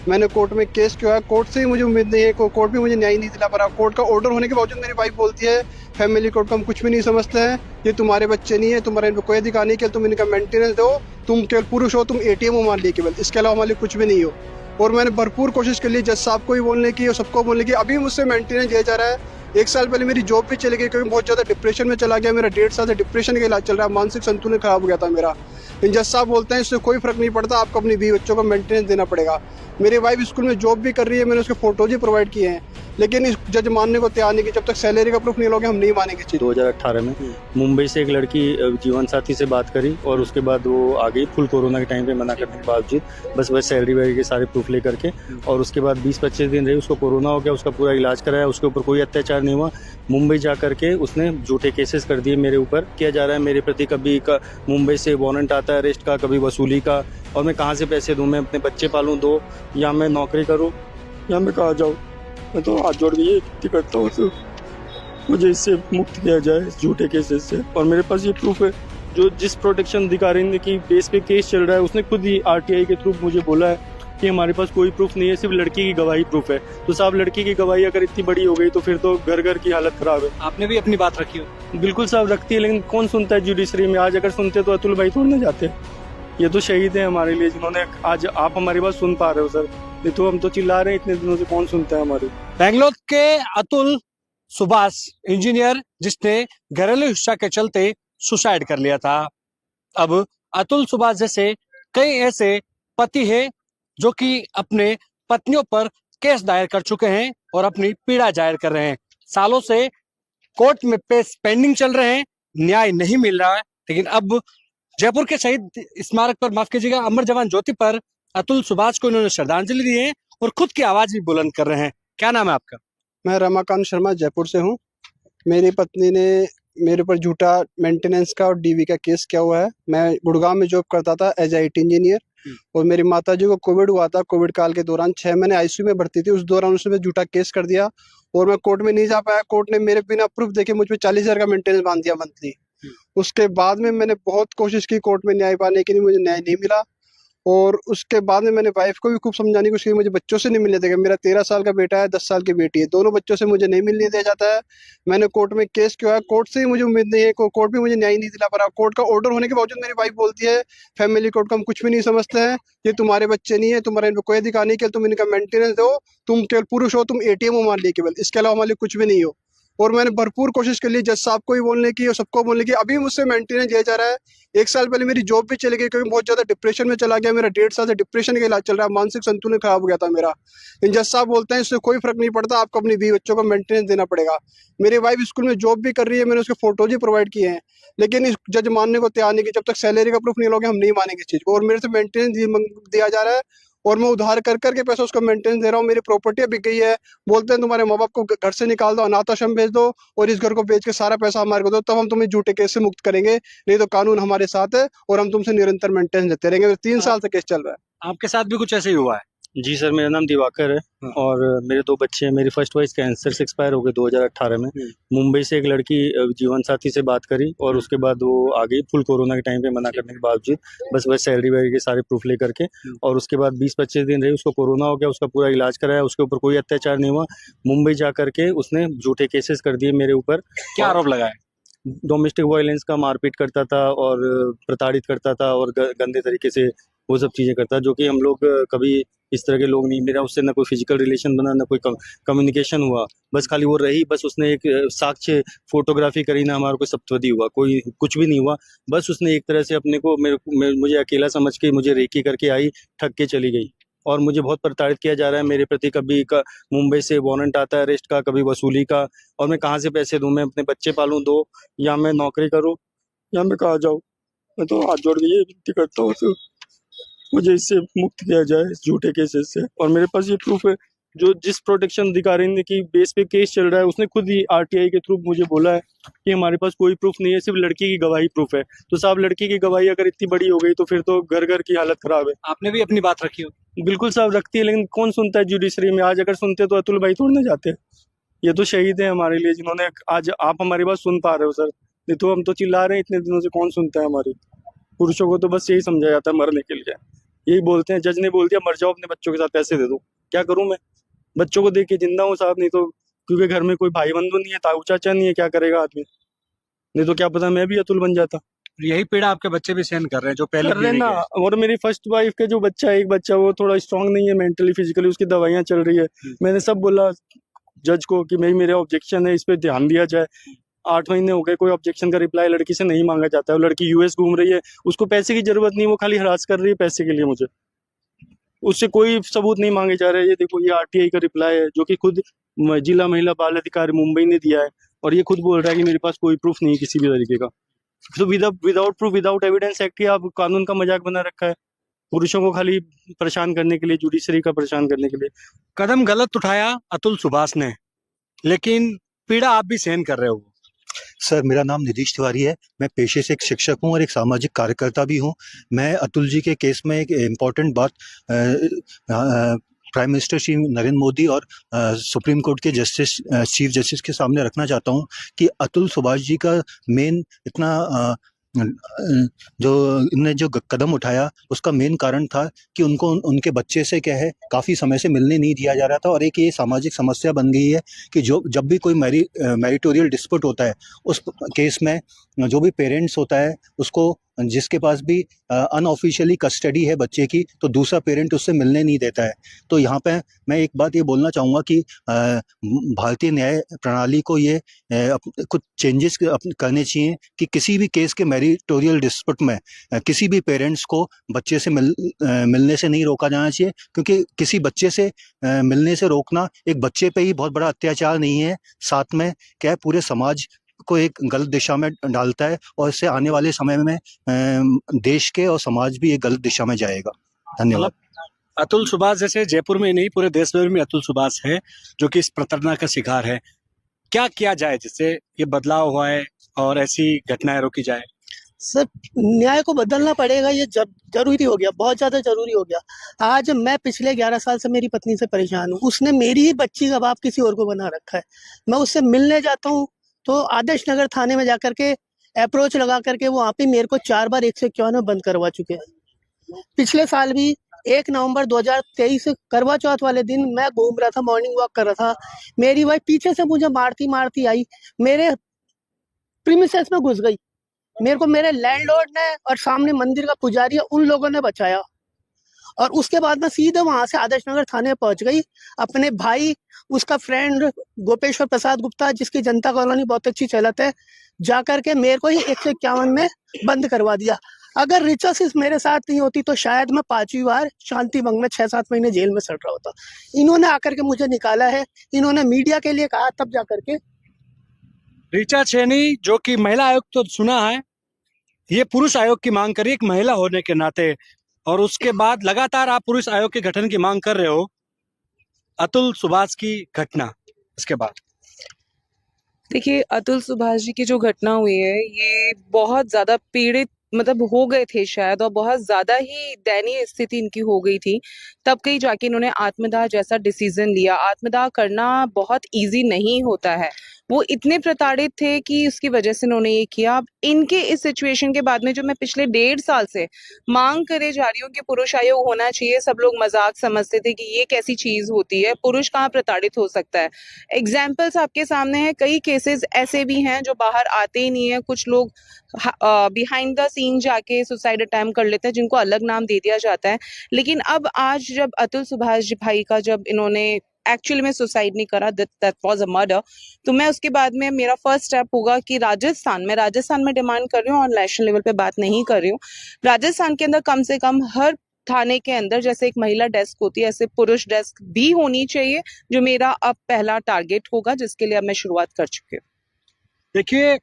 मैंने कोर्ट में केस किया है, कोर्ट से ही मुझे उम्मीद नहीं है, कोर्ट भी मुझे न्याय नहीं दिला पा रहा। कोर्ट का ऑर्डर होने के बावजूद मेरी वाइफ बोलती है फैमिली कोर्ट को हम कुछ भी नहीं समझते हैं, ये तुम्हारे बच्चे नहीं है, तुम्हारा इन पर कोई अधिकार नहीं, केवल तुम इनका मेंटेनेंस दो, तुम केवल पुरुष हो, तुम एटीएम हो हमारे लिए केवल, इसके अलावा हमारे लिए कुछ भी नहीं हो। और मैंने भरपूर कोशिश कर ली जज साहब को ही बोलने की और सबको बोलने की, अभी मुझसे मेंटेनेंस दिया जा रहा है। 1 साल पहले मेरी जॉब भी चली गई क्योंकि बहुत ज़्यादा डिप्रेशन में चला गया, मेरा 1.5 साल से डिप्रेशन का इलाज चल रहा है, मानसिक संतुलन खराब हो गया था मेरा। जज साहब बोलते हैं इससे कोई फर्क नहीं पड़ता, आपको अपनी बीवी बच्चों को मेंटेनेंस देना पड़ेगा। मेरी वाइफ स्कूल में जॉब भी कर रही है, मैंने उसके फोटोज ही प्रोवाइड किए हैं, लेकिन इस जज मानने को तैयार नहीं कि जब तक सैलरी का प्रूफ नहीं लोगे हम नहीं मानेंगे चीज। 2018 में मुंबई से एक लड़की जीवन साथी से बात करी और उसके बाद वो आ गई फुल कोरोना के टाइम पे मना करने के बावजूद, बस सैलरी वैलरी के सारे प्रूफ लेकर के। और उसके बाद 20-25 दिन रही, उसको कोरोना हो गया, उसका पूरा इलाज कराया, उसके ऊपर कोई अत्याचार नहीं हुआ। मुंबई जा करके उसने झूठे केसेस कर दिए मेरे ऊपर, किया जा रहा है मेरे प्रति, कभी मुंबई से वारंट आता है अरेस्ट का, कभी वसूली का, और मैं कहाँ से पैसे दूँ, मैं अपने बच्चे पालूँ दो, या मैं नौकरी करूँ, या मैं कहाँ जाऊँ। मैं तो हाथ जोड़ के ये विनती करता हूँ तो मुझे इससे मुक्त किया जाए, इस झूठे केसेस से। और मेरे पास ये प्रूफ है, जो जिस प्रोटेक्शन अधिकारी ने की बेस पे केस चल रहा है, उसने खुद ही आरटीआई के थ्रू मुझे बोला है कि हमारे पास कोई प्रूफ नहीं है, सिर्फ लड़की की गवाही प्रूफ है। तो साहब, लड़की की गवाही अगर इतनी बड़ी हो गई तो फिर तो घर घर की हालत खराब है। आपने भी अपनी बात रखी हो? बिल्कुल साहब रखती है, लेकिन कौन सुनता है जुडिशरी में। आज अगर सुनते तो अतुल भाई थोड़े ना जाते। ये तो शहीद है हमारे लिए, जिन्होंने आज आप हमारी बात सुन पा रहे हो सर, नहीं तो हम तो चिल्ला रहे हैं इतने दिनों से, कौन सुनता है हमारी। बेंगलोर के अतुल सुभाष इंजीनियर, जिसने घरेलू हिंसा के चलते सुसाइड कर लिया था। अब अतुल सुभाष जैसे कई ऐसे पति हैं जो कि अपने पत्नियों पर केस दायर कर चुके हैं और अपनी पीड़ा जाहिर कर रहे हैं। सालों से कोर्ट में केस पेंडिंग चल रहे हैं, न्याय नहीं मिल रहा है, लेकिन अब जयपुर के शहीद स्मारक पर, माफ कीजिएगा, अमर जवान ज्योति पर अतुल सुभाष को इन्होंने श्रद्धांजलि दी है और खुद की आवाज भी बुलंद कर रहे हैं। क्या नाम है आपका? मैं रमाकांत शर्मा जयपुर से हूँ। मेरी पत्नी ने मेरे ऊपर झूठा मेंटेनेंस का और डीवी का केस किया हुआ है। मैं गुड़गांव में जॉब करता था एज IT इंजीनियर, और मेरी माता जी को कोविड हुआ था। कोविड काल के दौरान 6 महीने आईसीयू में भर्ती थी, उस दौरान उसने झूठा केस कर दिया और मैं कोर्ट में नहीं जा पाया। कोर्ट ने मेरे बिना प्रूफ देखे मुझ पर 40,000 का मेंटेनेंस बांध दिया मंथली। उसके बाद में मैंने बहुत कोशिश की कोर्ट में न्याय पाने की, मुझे न्याय नहीं मिला। और उसके बाद में मैंने वाइफ को भी खूब समझाने की कोशिश की, मुझे बच्चों से नहीं मिलने देगा। मेरा 13 साल का बेटा है, 10 साल की बेटी है, दोनों बच्चों से मुझे नहीं मिलने दिया जाता है। मैंने कोर्ट में केस किया है, कोर्ट से ही मुझे उम्मीद नहीं है, कोर्ट भी मुझे न्याय नहीं दिला पा रहा। कोर्ट का ऑर्डर होने के बावजूद मेरी वाइफ बोलती है फैमिली कोर्ट को हम कुछ भी नहीं समझते हैं, ये तुम्हारे बच्चे नहीं है, तुम्हारा इन पर कोई अधिकार नहीं, केवल तुम इनका मेंटेनेंस दो, तुम केवल पुरुष हो, तुम एटीएम हो हमारे लिए केवल, इसके अलावा हमारे लिए कुछ भी नहीं हो। और मैंने भरपूर कोशिश कर ली जज साहब को ही बोलने की और सबको बोलने की, अभी मुझसे मेंटेनेंस दिया जा रहा है। 1 साल पहले मेरी जॉब भी चली गई क्योंकि बहुत ज्यादा डिप्रेशन में चला गया, मेरा 1.5 साल से डिप्रेशन का इलाज चल रहा है, मानसिक संतुलन खराब हो गया था मेरा। जज साहब बोलते हैं इससे कोई फर्क नहीं पड़ता, आपको अपनी बीवी बच्चों को मेंटेनेंस देना पड़ेगा। मेरी वाइफ स्कूल में जॉब भी कर रही है, मैंने उसके फोटोज ही प्रोवाइड किए हैं, लेकिन इस जज मानने को तैयार नहीं कि जब तक सैलरी का प्रूफ नहीं लोगे हम नहीं मानेंगे इस चीज को। और मेरे से मेंटेनेंस दिया जा रहा है और मैं उधार कर करके पैसा उसको मेंटेनेंस दे रहा हूँ। मेरी प्रॉपर्टी बिक गई है, बोलते हैं तुम्हारे माँ बाप को घर से निकाल दो, अनाथ आश्रम भेज दो और इस घर को बेच के सारा पैसा हमारे को दो, तब हम तुम्हें झूठे केस से मुक्त करेंगे, नहीं तो कानून हमारे साथ है और हम तुमसे निरंतर मेंटेनेंस देते रहेंगे। 3 साल से केस चल रहा है। आपके साथ भी कुछ ऐसे ही हुआ है? जी सर, मेरा नाम दिवाकर है और मेरे 2 बच्चे हैं। मेरी फर्स्ट वाइफ कैंसर से एक्सपायर हो गई 2018 में। मुंबई से एक लड़की जीवन साथी से बात करी और उसके बाद वो आ गई फुल कोरोना के टाइम पे मना करने के बावजूद, बस सैलरी वैलरी के सारे प्रूफ लेकर के। और उसके बाद 20-25 दिन रही, उसको कोरोना हो गया, उसका पूरा इलाज कराया, उसके ऊपर कोई अत्याचार नहीं हुआ। मुंबई जा करके उसने झूठे केसेस कर दिए मेरे ऊपर। क्या आरोप लगाए? डोमेस्टिक वायलेंस का, मारपीट करता था और प्रताड़ित करता था और गंदे तरीके से वो सब चीज़ें करता है, जो कि हम लोग कभी इस तरह के लोग नहीं। मेरा उससे ना कोई फिजिकल रिलेशन बना, ना कोई कम्युनिकेशन हुआ, बस खाली वो रही, बस उसने एक साक्ष्य फोटोग्राफी करी, ना हमारा कोई सप्तपदी हुआ, कोई कुछ भी नहीं हुआ। बस उसने एक तरह से अपने को मुझे अकेला समझ के मुझे रेकी करके आई, ठग के चली गई। और मुझे बहुत प्रताड़ित किया जा रहा है मेरे प्रति, कभी मुंबई से वारंट आता है अरेस्ट का, कभी वसूली का, और मैं कहाँ से पैसे दूँ, मैं अपने बच्चे पालूँ दो, या मैं नौकरी करूँ, या मैं कहाँ जाऊँ। मैं तो हाथ जोड़ के ये विनती करता हूँ तो मुझे इससे मुक्त किया जाए, इस झूठे केसेस से। और मेरे पास ये प्रूफ है, जो जिस प्रोटेक्शन अधिकारी ने की बेस पे केस चल रहा है, उसने खुद ही आरटीआई के थ्रू मुझे बोला है कि हमारे पास कोई प्रूफ नहीं है, सिर्फ लड़की की गवाही प्रूफ है। तो साहब, लड़की की गवाही अगर इतनी बड़ी हो गई तो फिर तो घर घर की हालत खराब है। आपने भी अपनी बात रखी हो? बिल्कुल साहब रखती है, लेकिन कौन सुनता है जुडिशरी में। आज अगर सुनते तो अतुल भाई थोड़े ना जाते। ये तो शहीद है हमारे लिए, जिन्होंने आज आप हमारी बात सुन पा रहे हो सर, नहीं तो हम तो चिल्ला रहे हैं इतने दिनों से, कौन सुनता है हमारी। पुरुषों को तो बस यही समझा जाता है मरने के लिए। यही बोलते हैं, जज ने बोल दिया मर जाओ, अपने बच्चों के साथ पैसे दे दो। क्या करूं मैं? बच्चों को देख के जिंदा हूँ साहब, नहीं तो क्योंकि घर में कोई भाई बंधु नहीं है, ताऊ चाचा नहीं है, क्या करेगा आदमी? नहीं तो क्या पता मैं भी अतुल बन जाता। यही पीड़ा आपके बच्चे भी सहन कर रहे हैं जो पहले कर रहे पीढ़ी ना। के हैं। और मेरी फर्स्ट वाइफ के जो बच्चा है, एक बच्चा, वो थोड़ा स्ट्रांग नहीं है मेंटली फिजिकली, उसकी दवाइयाँ चल रही है। मैंने सब बोला जज को कि भाई मेरा ऑब्जेक्शन है, इस पे ध्यान दिया जाए। 8 महीने हो गए, कोई ऑब्जेक्शन का रिप्लाई लड़की से नहीं मांगा जाता है। वो लड़की यूएस घूम रही है, उसको पैसे की जरूरत नहीं, वो खाली हरास कर रही है पैसे के लिए मुझे। उससे कोई सबूत नहीं मांगे जा रहे। ये देखो, ये आरटीआई का रिप्लाई है जो कि खुद जिला महिला बाल अधिकारी मुंबई ने दिया है, और ये खुद बोल रहा है कि मेरे पास कोई प्रूफ नहीं है किसी भी तरीके का। तो without proof without evidence act ही आप कानून का मजाक बना रखा है, पुरुषों को खाली परेशान करने के लिए, जुडिशरी का परेशान करने के लिए। कदम गलत उठाया अतुल सुभाष ने, लेकिन पीड़ा आप भी सहन कर रहे हो। सर, मेरा नाम निधीश तिवारी है। मैं पेशे से एक शिक्षक हूं और एक सामाजिक कार्यकर्ता भी हूं। मैं अतुल जी के केस में एक इम्पॉर्टेंट बात प्राइम मिनिस्टर श्री नरेंद्र मोदी और सुप्रीम कोर्ट के जस्टिस चीफ जस्टिस के सामने रखना चाहता हूं कि अतुल सुभाष जी का मेन इतना जो इनने जो कदम उठाया, उसका मेन कारण था कि उनको उनके बच्चे से क्या है काफ़ी समय से मिलने नहीं दिया जा रहा था। और एक ये सामाजिक समस्या बन गई है कि जब भी कोई मैरिटोरियल डिस्प्यूट होता है, उस केस में जो भी पेरेंट्स होता है, उसको जिसके पास भी अनऑफिशियली कस्टडी है बच्चे की, तो दूसरा पेरेंट उससे मिलने नहीं देता है। तो यहाँ पे मैं एक बात ये बोलना चाहूँगा कि भारतीय न्याय प्रणाली को ये कुछ चेंजेस करने चाहिए कि किसी भी केस के मैरिटोरियल डिस्प्यूट में किसी भी पेरेंट्स को बच्चे से मिलने से नहीं रोका जाना चाहिए, क्योंकि किसी बच्चे से मिलने से रोकना एक बच्चे पे ही बहुत बड़ा अत्याचार नहीं है, साथ में क्या है पूरे समाज को एक गलत दिशा में डालता है, और इससे आने वाले समय में देश के और समाज भी एक गलत दिशा में जाएगा। धन्यवाद। अतुल सुभाष जैसे जयपुर में ही नहीं, पूरे देश भर में अतुल सुभाष है जो कि इस प्रताड़ना का शिकार है। क्या किया जाए जिससे ये बदलाव हुआ है और ऐसी घटनाएं रोकी जाए? सर, न्याय को बदलना पड़ेगा, ये जरूरी हो गया, बहुत ज्यादा जरूरी हो गया। आज मैं पिछले 11 साल से मेरी पत्नी से परेशान हूँ। उसने मेरी ही बच्ची का बाप किसी और को बना रखा है। मैं उससे मिलने जाता हूँ तो आदर्श नगर थाने में जाकर के अप्रोच लगा करके वो आप ही मेरे को 4 बार 151 में बंद करवा चुके हैं। पिछले साल भी 1 नवंबर 2023 करवा चौथ वाले दिन मैं घूम रहा था, मॉर्निंग वॉक कर रहा था, मेरी वाइफ पीछे से मुझे मारती मारती आई, मेरे प्रीमिसेस में घुस गई। मेरे को मेरे लैंडलॉर्ड ने और सामने मंदिर का पुजारी है, उन लोगों ने बचाया। और उसके बाद मैं सीधे वहां से आदर्श नगर थाने पहुंच गई। अपने भाई, उसका फ्रेंड गोपेश्वर प्रसाद गुप्ता, जिसकी जनता कॉलोनी बहुत अच्छी चलत है, जाकर के मेरे को ही 151 में बंद करवा दिया। अगर रिचर्स मेरे साथ नहीं होती तो शायद मैं 5वीं बार शांति भंग में 6-7 महीने जेल में सड़ रहा होता। इन्होंने आकर के मुझे निकाला है, इन्होंने मीडिया के लिए कहा, तब जाकर के। ऋचा सैनी जो कि महिला आयोग तो सुना है, ये पुरुष आयोग की मांग करी एक महिला होने के नाते, और उसके बाद लगातार आप पुरुष आयोग के गठन की मांग कर रहे हो। अतुल सुभाष की घटना, इसके बाद देखिए, अतुल सुभाष जी की जो घटना हुई है, ये बहुत ज्यादा पीड़ित मतलब हो गए थे शायद, और बहुत ज्यादा ही दयनीय स्थिति इनकी हो गई थी। तब कहीं जाके इन्होंने आत्मदाह जैसा डिसीजन लिया। आत्मदाह करना बहुत इजी नहीं होता है। वो इतने प्रताड़ित थे कि उसकी वजह से इन्होंने ये किया। अब इनके इस सिचुएशन के बाद में जो मैं पिछले 1.5 साल से मांग करे जा रही हूँ कि पुरुष आयोग होना चाहिए, सब लोग मजाक समझते थे कि ये कैसी चीज होती है, पुरुष कहाँ प्रताड़ित हो सकता है। एग्जाम्पल्स आपके सामने है, कई केसेस ऐसे भी हैं जो बाहर आते ही नहीं है। कुछ लोग बिहाइंड द सीन जाके सुसाइड अटेम्प्ट कर लेते हैं, जिनको अलग नाम दे दिया जाता है। लेकिन अब आज जब अतुल सुभाष जी भाई का जब इन्होंने एक्चुअली में सुसाइड नहीं करा, दैट वाज अ मर्डर, तो मैं उसके बाद में मेरा फर्स्ट स्टेप होगा कि राजस्थान में डिमांड कर रही हूँ, और नेशनल लेवल पे बात नहीं कर रही हूँ। राजस्थान के अंदर कम से कम हर थाने के अंदर जैसे एक महिला डेस्क होती है, ऐसे पुरुष डेस्क भी होनी चाहिए, जो मेरा अब पहला टारगेट होगा, जिसके लिए अब मैं शुरुआत कर चुकी हूँ। देखिए,